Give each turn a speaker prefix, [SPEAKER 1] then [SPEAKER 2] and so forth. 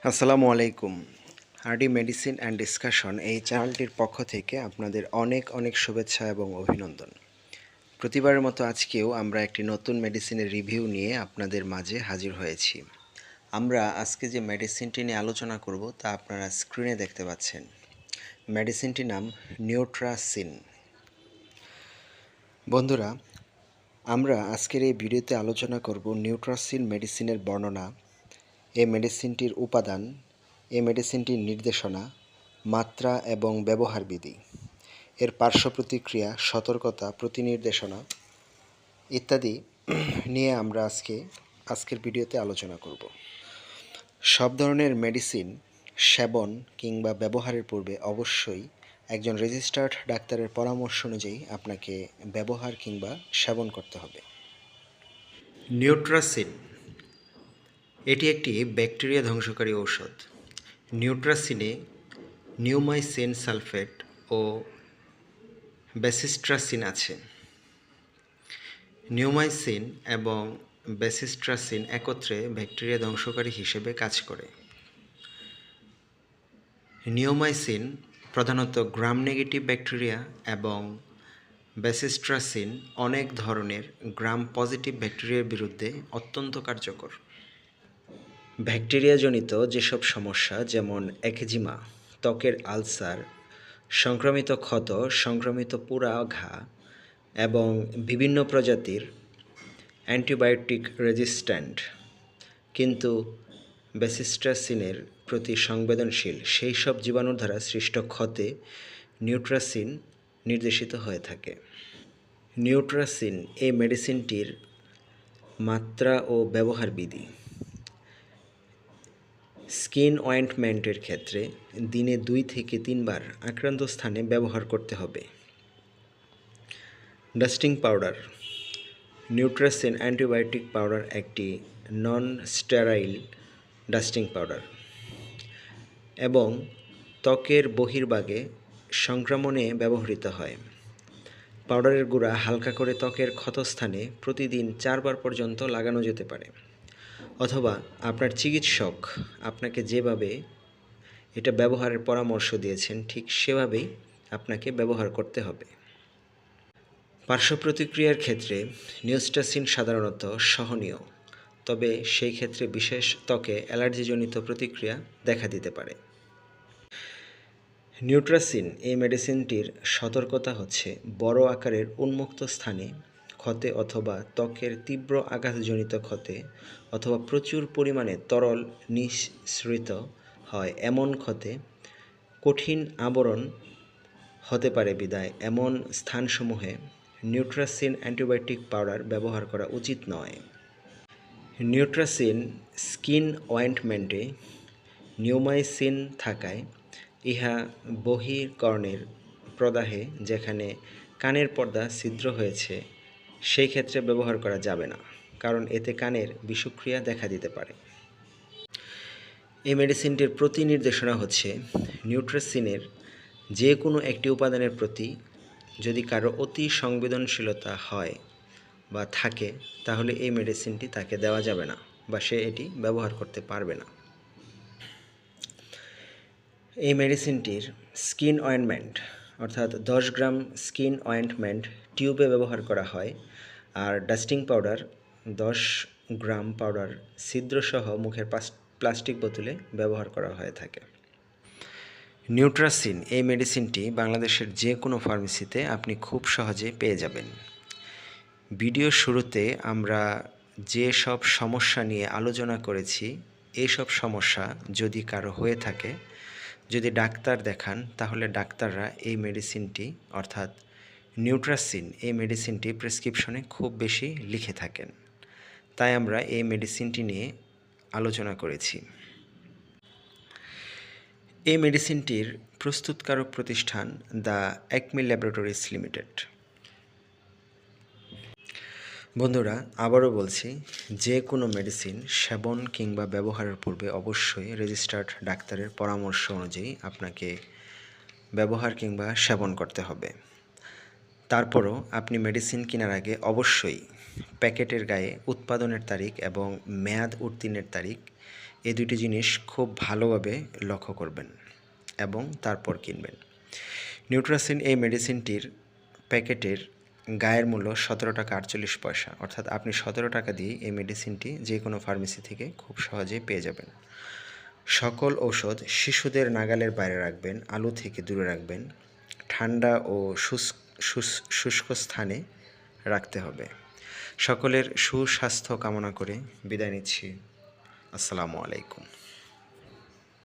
[SPEAKER 1] আসসালামু আলাইকুম। Hardy medicine and discussion এই চ্যানেলটির পক্ষ থেকে আপনাদের অনেক অনেক শুভেচ্ছা এবং অভিনন্দন। প্রতিবারের মতো আজকেও আমরা একটি নতুন মেডিসিনের রিভিউ নিয়ে আপনাদের মাঝে হাজির হয়েছি। আমরা আজকে যে মেডিসিনটি নিয়ে আলোচনা করব তা আপনারা স্ক্রিনে দেখতে পাচ্ছেন। মেডিসিনটির নাম নিউট্রাসিন। বন্ধুরা, আমরা আজকের এই ভিডিওতে আলোচনা করব নিউট্রাসিন মেডিসিনের বর্ণনা, এই মেডিসিনটির উপাদান, এই মেডিসিনটির নির্দেশনা, মাত্রা এবং ব্যবহার বিধি, এর পার্শ্ব প্রতিক্রিয়া, সতর্কতা, প্রতিনির্দেশনা ইত্যাদি নিয়ে আমরা আজকের ভিডিওতে আলোচনা করব। সব ধরনের মেডিসিন সেবন কিংবা ব্যবহারের পূর্বে অবশ্যই একজন রেজিস্টার্ড ডাক্তারের পরামর্শ অনুযায়ী আপনাকে ব্যবহার কিংবা সেবন করতে হবে। নিউট্রাসিন এটি একটি ব্যাকটেরিয়া ধ্বংসকারী ঔষধ। নিউট্রাসিনে নিউমাইসিন সালফেট ও বেসিস্ট্রাসিন আছে। নিউমাইসিন এবং বেসিস্ট্রাসিন একত্রে ব্যাকটেরিয়া ধ্বংসকারী হিসেবে কাজ করে। নিউমাইসিন প্রধানত গ্রাম নেগেটিভ ব্যাকটেরিয়া এবং বেসিস্ট্রাসিন অনেক ধরনের গ্রাম পজিটিভ ব্যাকটেরিয়ার বিরুদ্ধে অত্যন্ত কার্যকর। ব্যাকটেরিয়াজনিত যেসব সমস্যা যেমন একজিমা, ত্বকের আলসার, সংক্রমিত ক্ষত, সংক্রমিত পোড়া ঘা এবং বিভিন্ন প্রজাতির অ্যান্টিবায়োটিক রেজিস্ট্যান্ট কিন্তু বেসিস্ট্রাসিনের প্রতি সংবেদনশীল সেই সব জীবাণুর দ্বারা সৃষ্ট ক্ষতে নিউট্রাসিন নির্দেশিত হয়ে থাকে। নিউট্রাসিন এই মেডিসিনটির মাত্রা ও ব্যবহার বিধি। স্কিন অয়েন্টমেন্টের ক্ষেত্রে দিনে 2 থেকে 3 বার আক্রান্ত স্থানে ব্যবহার করতে হবে। Dusting powder. নিউট্রাসিন অ্যান্টিবায়োটিক পাউডার একটি নন স্টেরাইল ডাস্টিং পাউডার এবং ত্বকের বহির্ভাগে সংক্রমণে ব্যবহৃত হয়। পাউডারের গুঁড়া হালকা করে ত্বকের ক্ষতস্থানে প্রতিদিন 4 বার পর্যন্ত লাগানো যেতে পারে, অথবা আপনার চিকিৎসক আপনাকে যেভাবে এটা ব্যবহারের পরামর্শ দিয়েছেন ঠিক সেভাবেই আপনাকে ব্যবহার করতে হবে। পার্শ্ব প্রতিক্রিয়ার ক্ষেত্রে নিউট্রাসিন সাধারণত সহনীয়, তবে সেই ক্ষেত্রে বিশেষ ত্বকে অ্যালার্জিজনিত প্রতিক্রিয়া দেখা দিতে পারে। নিউট্রাসিন এই মেডিসিনটির সতর্কতা হচ্ছে বড় আকারের উন্মুক্ত স্থানে ক্ষতে অথবা ত্বকের তীব্র আঘাতজনিত ক্ষতে অথবা প্রচুর পরিমাণে তরল নিঃসৃত হয় এমন ক্ষতে কঠিন আবরণ হতে পারে বিধায় এমন স্থানসমূহে নিউট্রাসিন অ্যান্টিবায়োটিক পাউডার ব্যবহার করা উচিত নয়। নিউট্রাসিন স্কিন অয়েন্টমেন্টে নিউমাইসিন থাকায় ইহা বহির্কর্ণের প্রদাহে যেখানে কানের পর্দা ছিদ্র হয়েছে সেই ক্ষেত্রে ব্যবহার করা যাবে না, কারণ এতে কানের বিষক্রিয়া দেখা দিতে পারে। এই মেডিসিনটির প্রতি নির্দেশনা হচ্ছে নিউট্রাসিনের যে কোনো একটি উপাদানের প্রতি যদি কারো অতি সংবেদনশীলতা হয় বা থাকে তাহলে এই মেডিসিনটি তাকে দেওয়া যাবে না বা সে এটি ব্যবহার করতে পারবে না। এই মেডিসিনটির স্কিন অয়েন্টমেন্ট অর্থাৎ 10 গ্রাম স্কিন অয়েন্টমেন্ট টিউবে ব্যবহার করা হয়, আর ডাস্টিং পাউডার 10 গ্রাম পাউডার ছিদ্রসহ মুখের প্লাস্টিক বোতলে ব্যবহার করা হয়ে থাকে। নিউট্রাসিন এই মেডিসিনটি বাংলাদেশের যে কোনো ফার্মেসিতে আপনি খুব সহজে পেয়ে যাবেন। ভিডিও শুরুতে আমরা যে সব সমস্যা নিয়ে আলোচনা করেছি এই সব সমস্যা যদি কারো হয়ে থাকে, যদি ডাক্তার দেখান তাহলে ডাক্তাররা এই মেডিসিনটি অর্থাৎ নিউট্রাসিন এই মেডিসিনটি প্রেসক্রিপশনে খুব বেশি লিখে থাকেন, তাই আমরা এই মেডিসিনটি নিয়ে আলোচনা করেছি। এই মেডিসিনটির প্রস্তুতকারক প্রতিষ্ঠান দ্য একমি ল্যাবরেটরিজ লিমিটেড। বন্ধুরা, আবারও বলছি, যে কোনো মেডিসিন সেবন কিংবা ব্যবহারের পূর্বে অবশ্যই রেজিস্টার্ড ডাক্তারের পরামর্শ অনুযায়ী আপনাকে ব্যবহার কিংবা সেবন করতে হবে। তারপরও আপনি মেডিসিন কেনার আগে অবশ্যই প্যাকেটের গায়ে উৎপাদনের তারিখ এবং মেয়াদ উত্তীর্ণের তারিখ এই দুটি জিনিস খুব ভালোভাবে লক্ষ্য করবেন এবং তারপর কিনবেন। নিউট্রাসিন এই মেডিসিনটির প্যাকেটের গায়ের মূল্য 17 টাকা 48 পয়সা, অর্থাৎ আপনি 17 টাকা দিয়ে এই মেডিসিনটি যে কোনো ফার্মেসি থেকে খুব সহজেই পেয়ে যাবেন। সকল ঔষধ শিশুদের নাগালের বাইরে রাখবেন, আলো থেকে দূরে রাখবেন, ঠান্ডা ও শুষ্ক স্থানে রাখতে হবে। সকলের সুস্বাস্থ্য কামনা করে বিদায় নিচ্ছি। আসসালামু আলাইকুম।